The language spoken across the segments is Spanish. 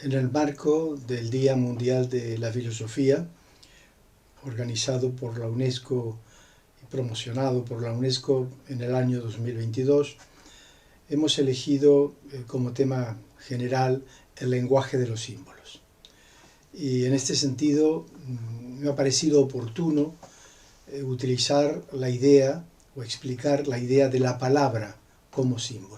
en el marco del Día Mundial de la Filosofía, organizado por la UNESCO y promocionado por la UNESCO en el año 2022, hemos elegido como tema general el lenguaje de los símbolos. Y en este sentido me ha parecido oportuno utilizar la idea o explicar la idea de la palabra como símbolo.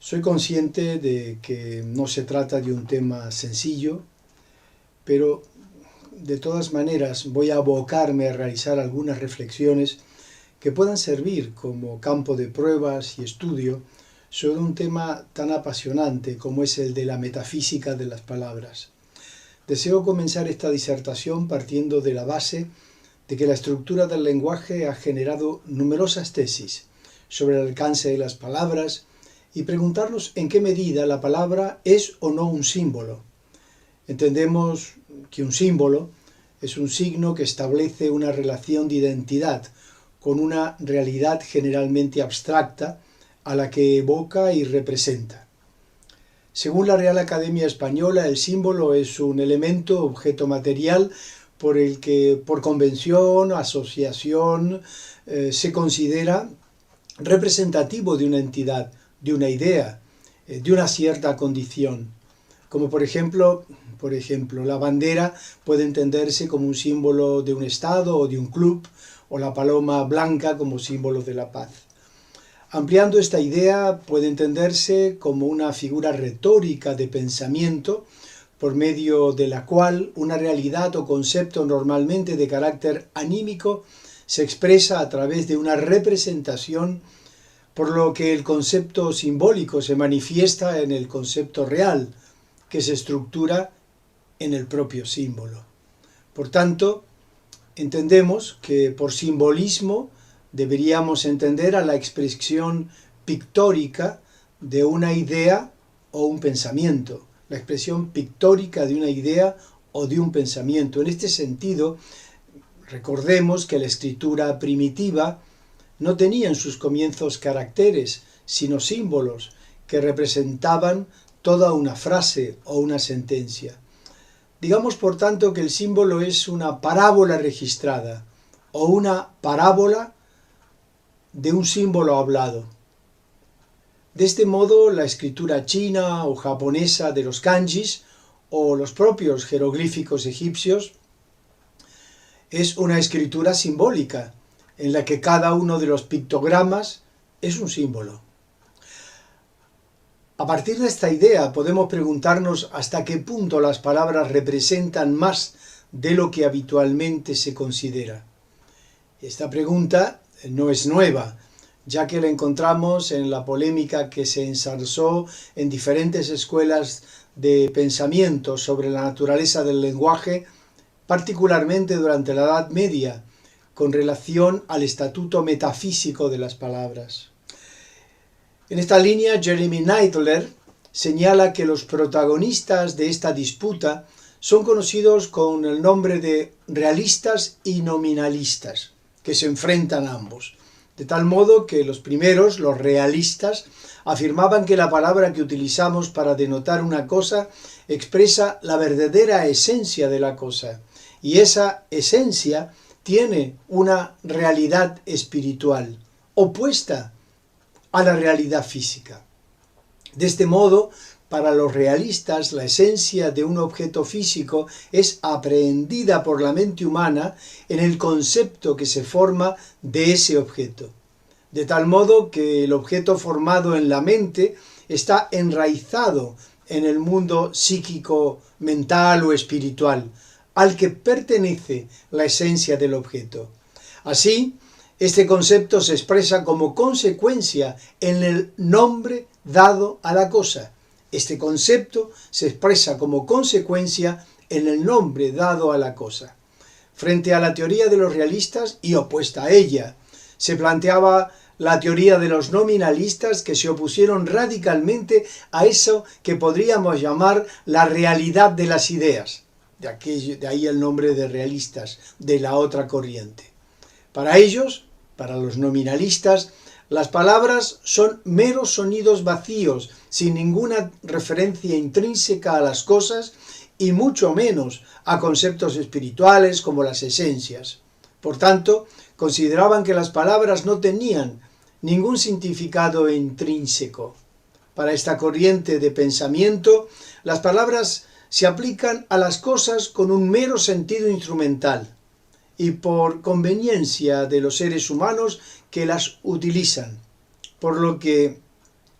Soy consciente de que no se trata de un tema sencillo, pero de todas maneras voy a abocarme a realizar algunas reflexiones que puedan servir como campo de pruebas y estudio sobre un tema tan apasionante como es el de la metafísica de las palabras. Deseo comenzar esta disertación partiendo de la base de que la estructura del lenguaje ha generado numerosas tesis sobre el alcance de las palabras y preguntarnos en qué medida la palabra es o no un símbolo. Entendemos que un símbolo es un signo que establece una relación de identidad con una realidad generalmente abstracta a la que evoca y representa. Según la Real Academia Española, el símbolo es un elemento, objeto material, por el que, por convención, asociación, se considera representativo de una entidad, de una idea, de una cierta condición. Como por ejemplo, la bandera puede entenderse como un símbolo de un estado o de un club, o la paloma blanca como símbolo de la paz. Ampliando esta idea, puede entenderse como una figura retórica de pensamiento, por medio de la cual una realidad o concepto normalmente de carácter anímico se expresa a través de una representación, por lo que el concepto simbólico se manifiesta en el concepto real, que se estructura en el propio símbolo. Por tanto, entendemos que por simbolismo deberíamos entender a la expresión pictórica de una idea o un pensamiento, la expresión pictórica de una idea o de un pensamiento. En este sentido, recordemos que la escritura primitiva no tenía en sus comienzos caracteres, sino símbolos que representaban toda una frase o una sentencia. Digamos, por tanto, que el símbolo es una parábola registrada o una parábola de un símbolo hablado. De este modo, la escritura china o japonesa de los kanjis o los propios jeroglíficos egipcios es una escritura simbólica en la que cada uno de los pictogramas es un símbolo. A partir de esta idea podemos preguntarnos hasta qué punto las palabras representan más de lo que habitualmente se considera. Esta pregunta no es nueva, ya que la encontramos en la polémica que se ensalzó en diferentes escuelas de pensamiento sobre la naturaleza del lenguaje, particularmente durante la Edad Media, con relación al estatuto metafísico de las palabras. En esta línea, Jeremy Neidler señala que los protagonistas de esta disputa son conocidos con el nombre de realistas y nominalistas, que se enfrentan a ambos. De tal modo que los primeros, los realistas, afirmaban que la palabra que utilizamos para denotar una cosa expresa la verdadera esencia de la cosa, y esa esencia tiene una realidad espiritual, opuesta a la realidad física. De este modo, para los realistas, la esencia de un objeto físico es aprehendida por la mente humana en el concepto que se forma de ese objeto. De tal modo que el objeto formado en la mente está enraizado en el mundo psíquico, mental o espiritual, al que pertenece la esencia del objeto. Así, este concepto se expresa como consecuencia en el nombre dado a la cosa. Este concepto se expresa como consecuencia en el nombre dado a la cosa. Frente a la teoría de los realistas y opuesta a ella, se planteaba la teoría de los nominalistas, que se opusieron radicalmente a eso que podríamos llamar la realidad de las ideas. De ahí el nombre de realistas, de la otra corriente. Para ellos, para los nominalistas, las palabras son meros sonidos vacíos sin ninguna referencia intrínseca a las cosas y mucho menos a conceptos espirituales como las esencias. Por tanto, consideraban que las palabras no tenían ningún significado intrínseco. Para esta corriente de pensamiento, las palabras se aplican a las cosas con un mero sentido instrumental y por conveniencia de los seres humanos que las utilizan, por lo que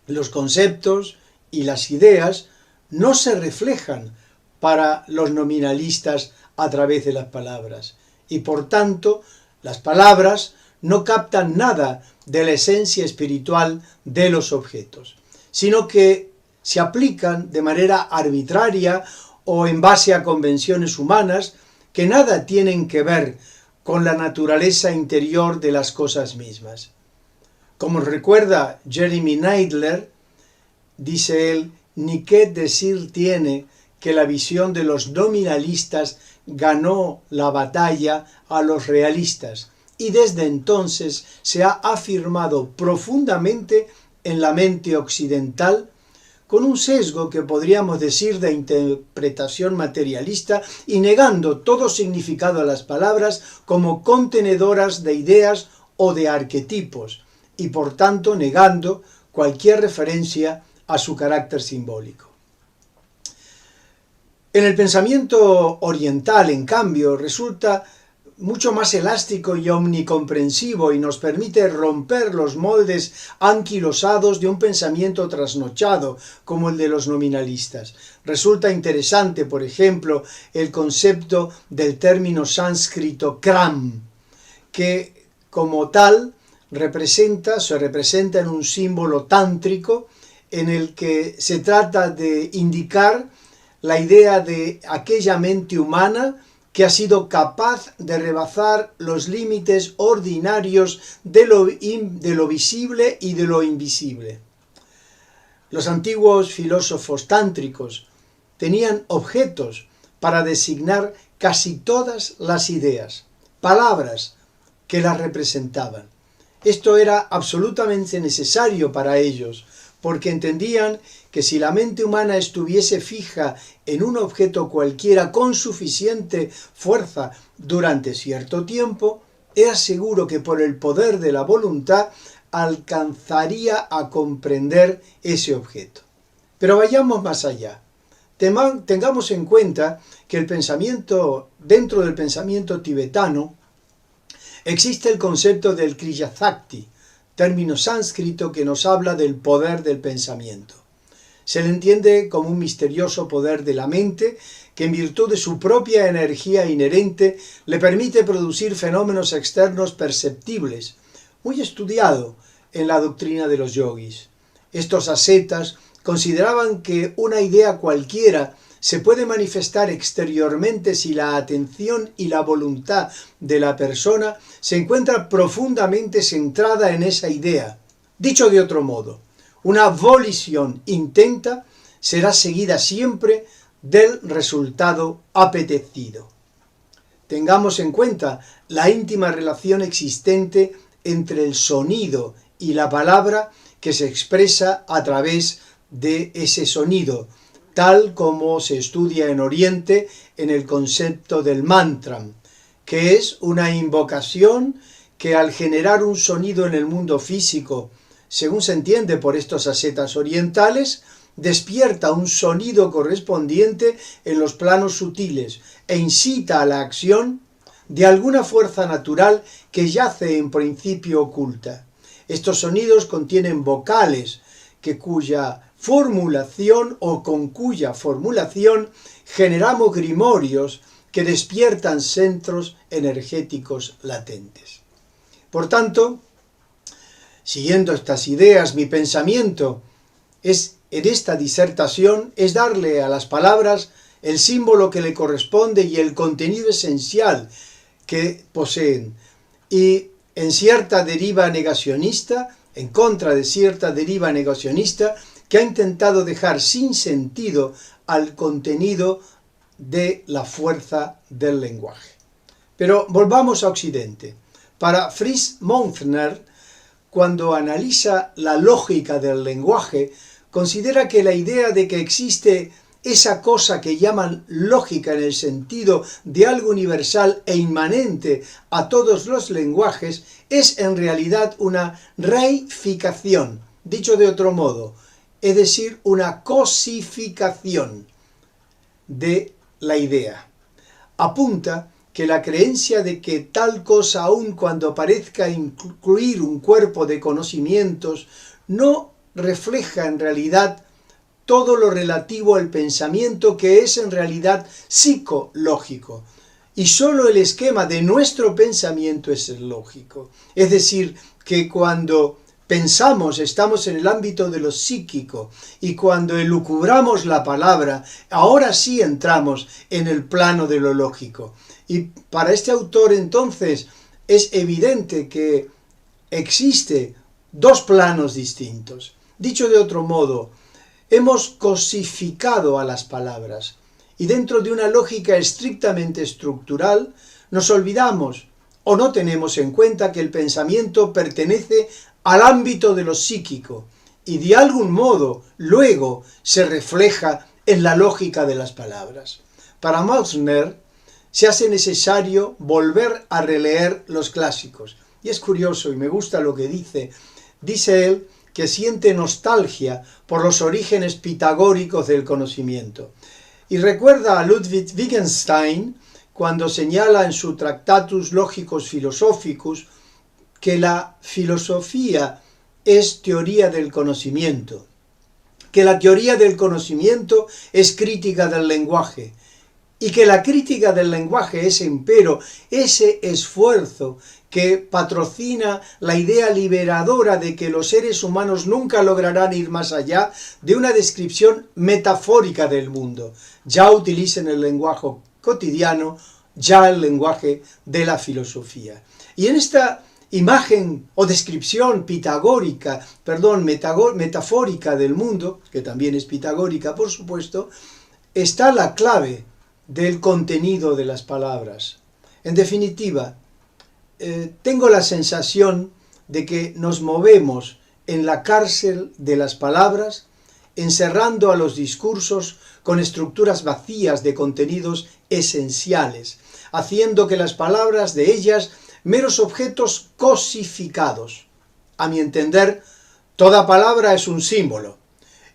los conceptos y las ideas no se reflejan para los nominalistas a través de las palabras, y por tanto las palabras no captan nada de la esencia espiritual de los objetos, sino que se aplican de manera arbitraria o en base a convenciones humanas que nada tienen que ver con la naturaleza interior de las cosas mismas. Como recuerda Jeremy Neidler, dice él, ni qué decir tiene que la visión de los nominalistas ganó la batalla a los realistas y desde entonces se ha afirmado profundamente en la mente occidental con un sesgo que podríamos decir de interpretación materialista y negando todo significado a las palabras como contenedoras de ideas o de arquetipos y por tanto negando cualquier referencia a su carácter simbólico. En el pensamiento oriental, en cambio, resulta mucho más elástico y omnicomprensivo y nos permite romper los moldes anquilosados de un pensamiento trasnochado como el de los nominalistas. Resulta interesante, por ejemplo, el concepto del término sánscrito kram, que como tal se representa en un símbolo tántrico en el que se trata de indicar la idea de aquella mente humana que ha sido capaz de rebasar los límites ordinarios de lo visible y de lo invisible. Los antiguos filósofos tántricos tenían objetos para designar casi todas las ideas, palabras que las representaban. Esto era absolutamente necesario para ellos, porque entendían que si la mente humana estuviese fija en un objeto cualquiera con suficiente fuerza durante cierto tiempo, era seguro que por el poder de la voluntad alcanzaría a comprender ese objeto. Pero vayamos más allá. Tengamos en cuenta que dentro del pensamiento tibetano, existe el concepto del Kriya Shakti, término sánscrito que nos habla del poder del pensamiento. Se le entiende como un misterioso poder de la mente que en virtud de su propia energía inherente le permite producir fenómenos externos perceptibles, muy estudiado en la doctrina de los yogis. Estos ascetas consideraban que una idea cualquiera se puede manifestar exteriormente si la atención y la voluntad de la persona se encuentra profundamente centrada en esa idea. Dicho de otro modo, una volición intenta será seguida siempre del resultado apetecido. Tengamos en cuenta la íntima relación existente entre el sonido y la palabra que se expresa a través de ese sonido, tal como se estudia en Oriente en el concepto del mantra, que es una invocación que al generar un sonido en el mundo físico, según se entiende por estos ascetas orientales, despierta un sonido correspondiente en los planos sutiles e incita a la acción de alguna fuerza natural que yace en principio oculta. Estos sonidos contienen vocales con cuya formulación generamos grimorios que despiertan centros energéticos latentes. Por tanto, siguiendo estas ideas, mi pensamiento en esta disertación es darle a las palabras el símbolo que le corresponde y el contenido esencial que poseen, y en contra de cierta deriva negacionista que ha intentado dejar sin sentido al contenido de la fuerza del lenguaje. Pero volvamos a Occidente. Para Fritz Mauthner, cuando analiza la lógica del lenguaje, considera que la idea de que existe esa cosa que llaman lógica en el sentido de algo universal e inmanente a todos los lenguajes es en realidad una reificación, dicho de otro modo, es decir, una cosificación de la idea. Apunta que la creencia de que tal cosa, aun cuando parezca incluir un cuerpo de conocimientos, no refleja en realidad todo lo relativo al pensamiento, que es en realidad psicológico, y solo el esquema de nuestro pensamiento es el lógico. Es decir, que cuando pensamos estamos en el ámbito de lo psíquico, y cuando elucubramos la palabra, ahora sí entramos en el plano de lo lógico. Y para este autor entonces es evidente que existe dos planos distintos. Dicho de otro modo, hemos cosificado a las palabras y dentro de una lógica estrictamente estructural nos olvidamos o no tenemos en cuenta que el pensamiento pertenece al ámbito de lo psíquico y de algún modo luego se refleja en la lógica de las palabras. Para Meissner se hace necesario volver a releer los clásicos. Y es curioso y me gusta lo que dice. Dice él que siente nostalgia por los orígenes pitagóricos del conocimiento. Y recuerda a Ludwig Wittgenstein cuando señala en su Tractatus Logicus Philosophicus que la filosofía es teoría del conocimiento, que la teoría del conocimiento es crítica del lenguaje, y que la crítica del lenguaje es, empero, ese esfuerzo que patrocina la idea liberadora de que los seres humanos nunca lograrán ir más allá de una descripción metafórica del mundo. Ya utilicen el lenguaje cotidiano, ya el lenguaje de la filosofía. Y en esta imagen o descripción metafórica del mundo, que también es pitagórica, por supuesto, está la clave del contenido de las palabras. En definitiva, tengo la sensación de que nos movemos en la cárcel de las palabras, encerrando a los discursos con estructuras vacías de contenidos esenciales, haciendo que las palabras de ellas meros objetos cosificados. A mi entender, toda palabra es un símbolo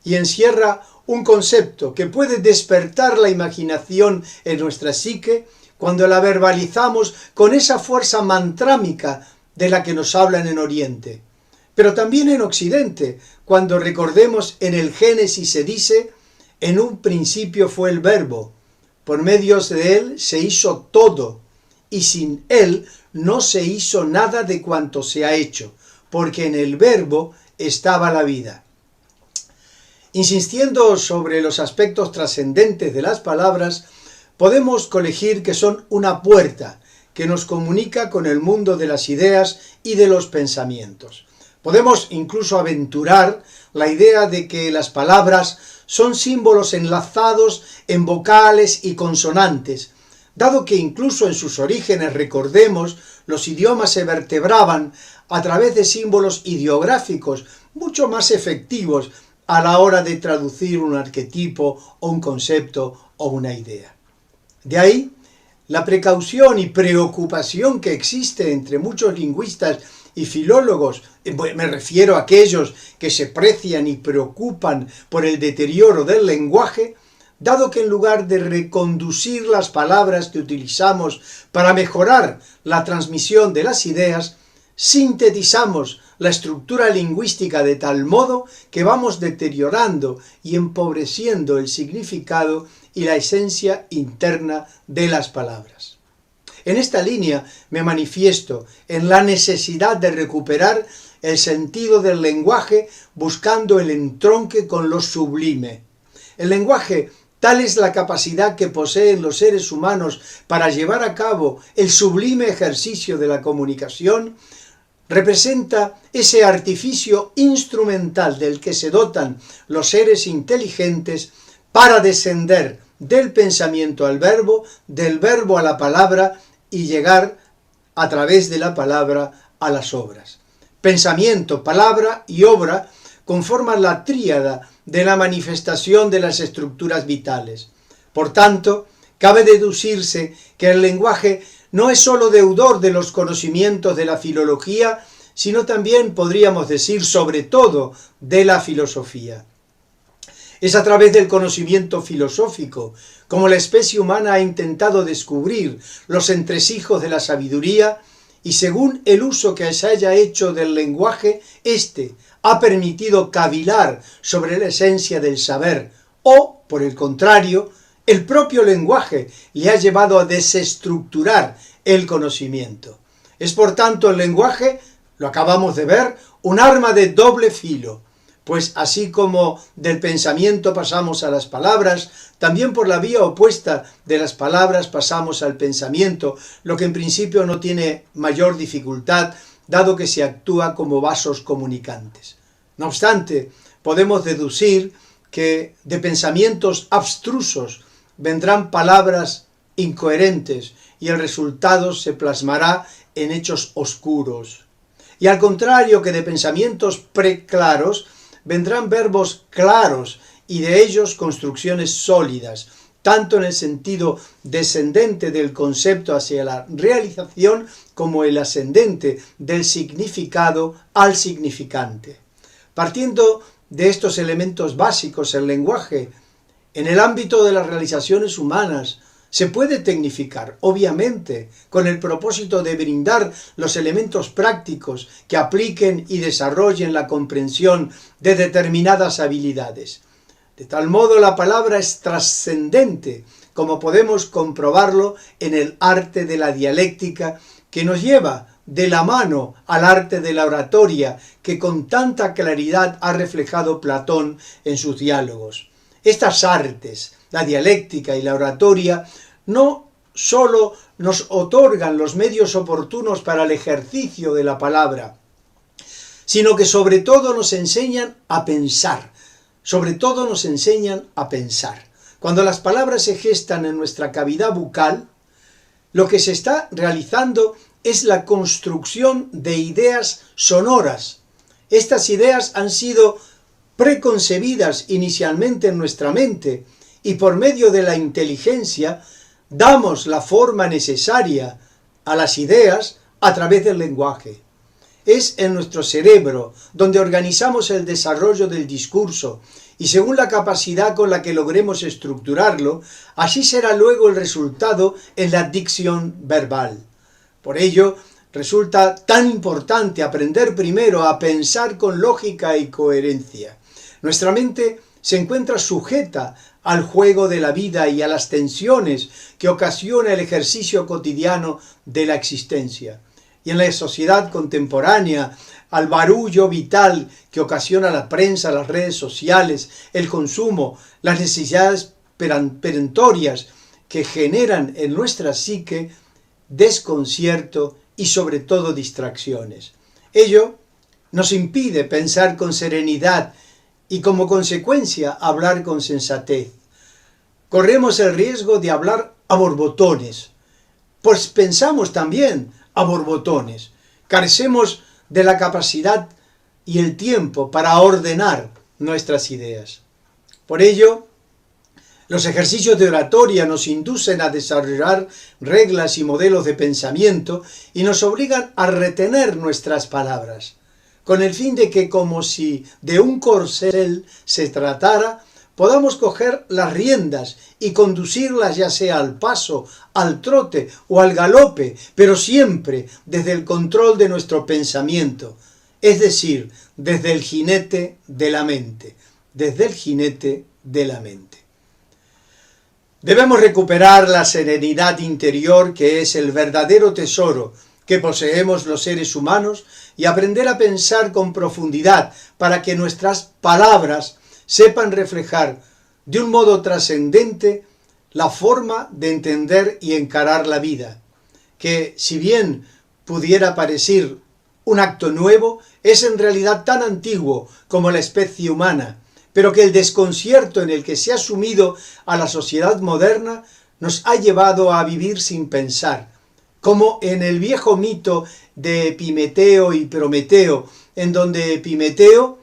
y encierra un concepto que puede despertar la imaginación en nuestra psique cuando la verbalizamos con esa fuerza mantrámica de la que nos hablan en Oriente. Pero también en Occidente, cuando recordemos en el Génesis se dice, en un principio fue el Verbo, por medio de él se hizo todo, y sin él no se hizo nada de cuanto se ha hecho, porque en el Verbo estaba la vida. Insistiendo sobre los aspectos trascendentes de las palabras, podemos colegir que son una puerta que nos comunica con el mundo de las ideas y de los pensamientos. Podemos incluso aventurar la idea de que las palabras son símbolos enlazados en vocales y consonantes, dado que incluso en sus orígenes, recordemos, los idiomas se vertebraban a través de símbolos ideográficos mucho más efectivos a la hora de traducir un arquetipo o un concepto o una idea. De ahí la precaución y preocupación que existe entre muchos lingüistas y filólogos, me refiero a aquellos que se precian y preocupan por el deterioro del lenguaje, dado que en lugar de reconducir las palabras que utilizamos para mejorar la transmisión de las ideas, sintetizamos la estructura lingüística de tal modo que vamos deteriorando y empobreciendo el significado y la esencia interna de las palabras. En esta línea me manifiesto en la necesidad de recuperar el sentido del lenguaje buscando el entronque con lo sublime. El lenguaje, tal es la capacidad que poseen los seres humanos para llevar a cabo el sublime ejercicio de la comunicación, representa ese artificio instrumental del que se dotan los seres inteligentes para descender del pensamiento al verbo, del verbo a la palabra y llegar a través de la palabra a las obras. Pensamiento, palabra y obra conforman la tríada de la manifestación de las estructuras vitales. Por tanto, cabe deducirse que el lenguaje no es sólo deudor de los conocimientos de la filología, sino también, podríamos decir, sobre todo, de la filosofía. Es a través del conocimiento filosófico como la especie humana ha intentado descubrir los entresijos de la sabiduría, y según el uso que se haya hecho del lenguaje, éste ha permitido cavilar sobre la esencia del saber, o, por el contrario, el propio lenguaje le ha llevado a desestructurar el conocimiento. Es por tanto el lenguaje, lo acabamos de ver, un arma de doble filo, pues así como del pensamiento pasamos a las palabras, también por la vía opuesta de las palabras pasamos al pensamiento, lo que en principio no tiene mayor dificultad, dado que se actúa como vasos comunicantes. No obstante, podemos deducir que de pensamientos abstrusos vendrán palabras incoherentes y el resultado se plasmará en hechos oscuros. Y al contrario que de pensamientos preclaros, vendrán verbos claros y de ellos construcciones sólidas, tanto en el sentido descendente del concepto hacia la realización como el ascendente del significado al significante. Partiendo de estos elementos básicos, el lenguaje, en el ámbito de las realizaciones humanas, se puede tecnificar, obviamente, con el propósito de brindar los elementos prácticos que apliquen y desarrollen la comprensión de determinadas habilidades. De tal modo, la palabra es trascendente, como podemos comprobarlo en el arte de la dialéctica, que nos lleva de la mano al arte de la oratoria, que con tanta claridad ha reflejado Platón en sus diálogos. Estas artes, la dialéctica y la oratoria, no sólo nos otorgan los medios oportunos para el ejercicio de la palabra, sino que sobre todo nos enseñan a pensar. Cuando las palabras se gestan en nuestra cavidad bucal, lo que se está realizando es la construcción de ideas sonoras. Estas ideas han sido preconcebidas inicialmente en nuestra mente y por medio de la inteligencia damos la forma necesaria a las ideas a través del lenguaje. Es en nuestro cerebro donde organizamos el desarrollo del discurso y según la capacidad con la que logremos estructurarlo, así será luego el resultado en la dicción verbal. Por ello, resulta tan importante aprender primero a pensar con lógica y coherencia. Nuestra mente se encuentra sujeta al juego de la vida y a las tensiones que ocasiona el ejercicio cotidiano de la existencia. Y en la sociedad contemporánea, al barullo vital que ocasiona la prensa, las redes sociales, el consumo, las necesidades perentorias que generan en nuestra psique desconcierto y sobre todo distracciones. Ello nos impide pensar con serenidad y como consecuencia hablar con sensatez. Corremos el riesgo de hablar a borbotones, pues pensamos también a borbotones. Carecemos de la capacidad y el tiempo para ordenar nuestras ideas. Por ello, los ejercicios de oratoria nos inducen a desarrollar reglas y modelos de pensamiento y nos obligan a retener nuestras palabras, con el fin de que, como si de un corcel se tratara, podamos coger las riendas y conducirlas ya sea al paso, al trote o al galope, pero siempre desde el control de nuestro pensamiento, es decir, desde el jinete de la mente, Debemos recuperar la serenidad interior que es el verdadero tesoro que poseemos los seres humanos y aprender a pensar con profundidad para que nuestras palabras sepan reflejar de un modo trascendente la forma de entender y encarar la vida, que si bien pudiera parecer un acto nuevo, es en realidad tan antiguo como la especie humana, pero que el desconcierto en el que se ha sumido a la sociedad moderna nos ha llevado a vivir sin pensar, como en el viejo mito de Epimeteo y Prometeo, en donde Epimeteo,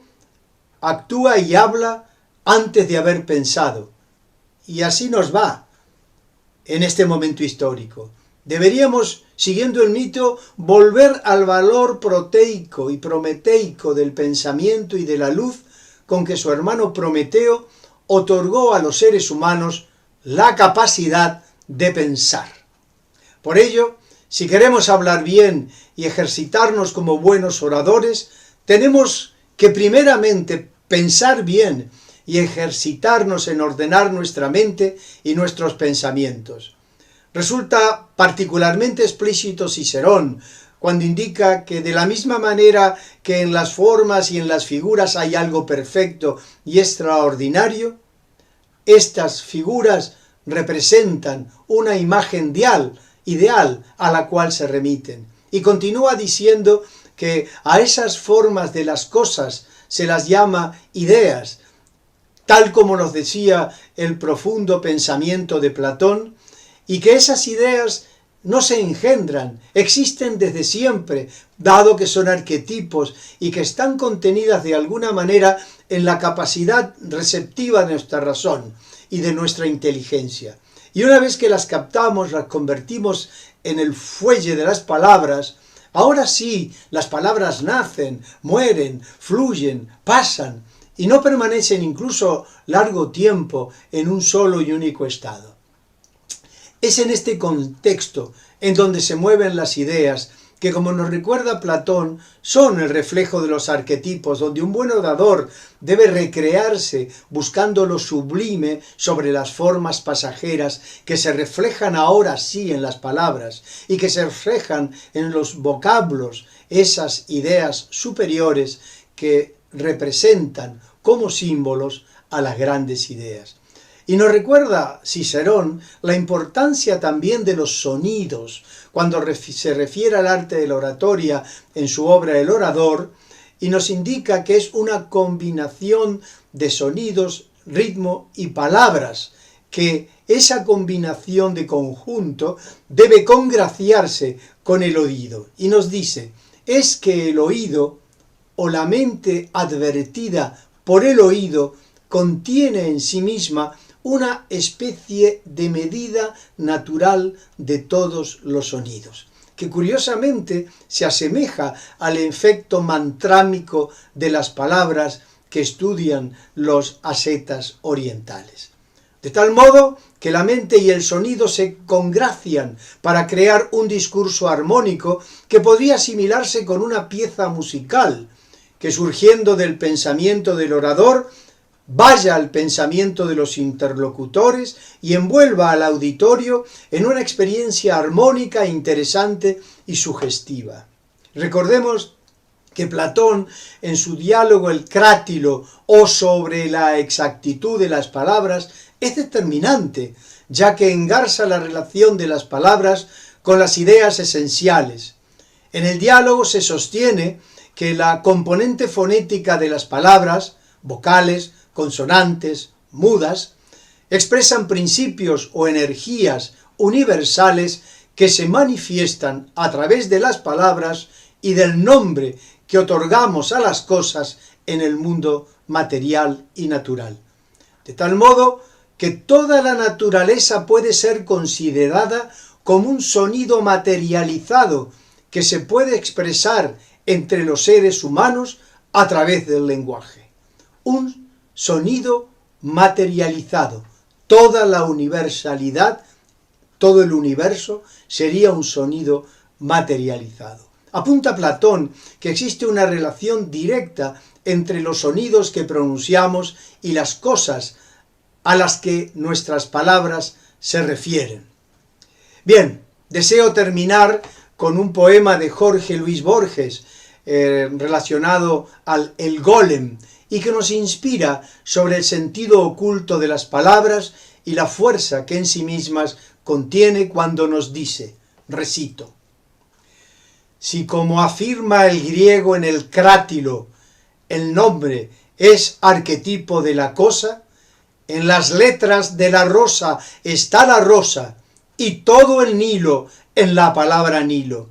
actúa y habla antes de haber pensado. Y así nos va en este momento histórico. Deberíamos, siguiendo el mito, volver al valor proteico y prometeico del pensamiento y de la luz con que su hermano Prometeo otorgó a los seres humanos la capacidad de pensar. Por ello, si queremos hablar bien y ejercitarnos como buenos oradores, tenemos que primeramente pensar bien y ejercitarnos en ordenar nuestra mente y nuestros pensamientos. Resulta particularmente explícito Cicerón cuando indica que de la misma manera que en las formas y en las figuras hay algo perfecto y extraordinario, estas figuras representan una imagen ideal a la cual se remiten. Y continúa diciendo que a esas formas de las cosas se las llama ideas, tal como nos decía el profundo pensamiento de Platón, y que esas ideas no se engendran, existen desde siempre, dado que son arquetipos y que están contenidas de alguna manera en la capacidad receptiva de nuestra razón y de nuestra inteligencia. Y una vez que las captamos, las convertimos en el fuelle de las palabras, ahora sí, las palabras nacen, mueren, fluyen, pasan y no permanecen incluso largo tiempo en un solo y único estado. Es en este contexto en donde se mueven las ideas que, como nos recuerda Platón, son el reflejo de los arquetipos, donde un buen orador debe recrearse buscando lo sublime sobre las formas pasajeras que se reflejan ahora sí en las palabras y que se reflejan en los vocablos, esas ideas superiores que representan como símbolos a las grandes ideas. Y nos recuerda Cicerón la importancia también de los sonidos, cuando se refiere al arte de la oratoria en su obra El Orador, y nos indica que es una combinación de sonidos, ritmo y palabras, que esa combinación de conjunto debe congraciarse con el oído. Y nos dice, es que el oído o la mente advertida por el oído contiene en sí misma una especie de medida natural de todos los sonidos, que curiosamente se asemeja al efecto mantrámico de las palabras que estudian los ascetas orientales. De tal modo que la mente y el sonido se congracian para crear un discurso armónico que podría asimilarse con una pieza musical, que surgiendo del pensamiento del orador, vaya al pensamiento de los interlocutores y envuelva al auditorio en una experiencia armónica, interesante y sugestiva. Recordemos que Platón, en su diálogo El Crátilo o sobre la exactitud de las palabras, es determinante, ya que engarza la relación de las palabras con las ideas esenciales. En el diálogo se sostiene que la componente fonética de las palabras, vocales, consonantes, mudas, expresan principios o energías universales que se manifiestan a través de las palabras y del nombre que otorgamos a las cosas en el mundo material y natural. De tal modo que toda la naturaleza puede ser considerada como un sonido materializado que se puede expresar entre los seres humanos a través del lenguaje. Un sonido materializado. Toda la universalidad, todo el universo sería un sonido materializado. Apunta Platón que existe una relación directa entre los sonidos que pronunciamos y las cosas a las que nuestras palabras se refieren. Bien, deseo terminar con un poema de Jorge Luis Borges relacionado al El Golem, y que nos inspira sobre el sentido oculto de las palabras y la fuerza que en sí mismas contiene cuando nos dice, recito: si como afirma el griego en el Crátilo, el nombre es arquetipo de la cosa, en las letras de la rosa está la rosa y todo el Nilo en la palabra Nilo,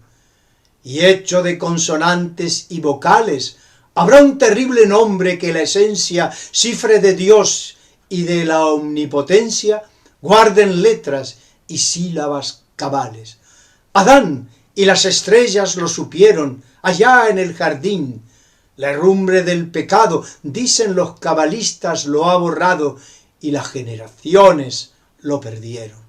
y hecho de consonantes y vocales, ¿Habrá un terrible nombre que la esencia cifre de Dios y de la omnipotencia guarden letras y sílabas cabales? Adán y las estrellas lo supieron allá en el jardín. La herrumbre del pecado, dicen los cabalistas, lo ha borrado y las generaciones lo perdieron.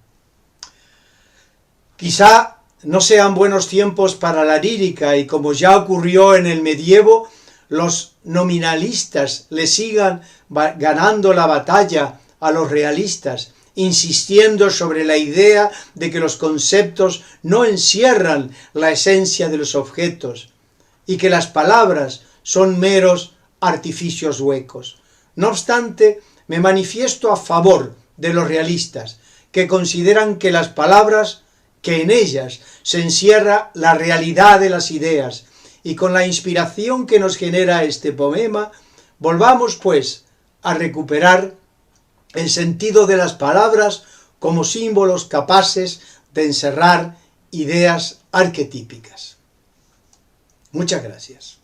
Quizá no sean buenos tiempos para la lírica y, como ya ocurrió en el medievo, los nominalistas le sigan ganando la batalla a los realistas, insistiendo sobre la idea de que los conceptos no encierran la esencia de los objetos y que las palabras son meros artificios huecos. No obstante, me manifiesto a favor de los realistas, que consideran que las palabras, que en ellas se encierra la realidad de las ideas, y con la inspiración que nos genera este poema, volvamos pues a recuperar el sentido de las palabras como símbolos capaces de encerrar ideas arquetípicas. Muchas gracias.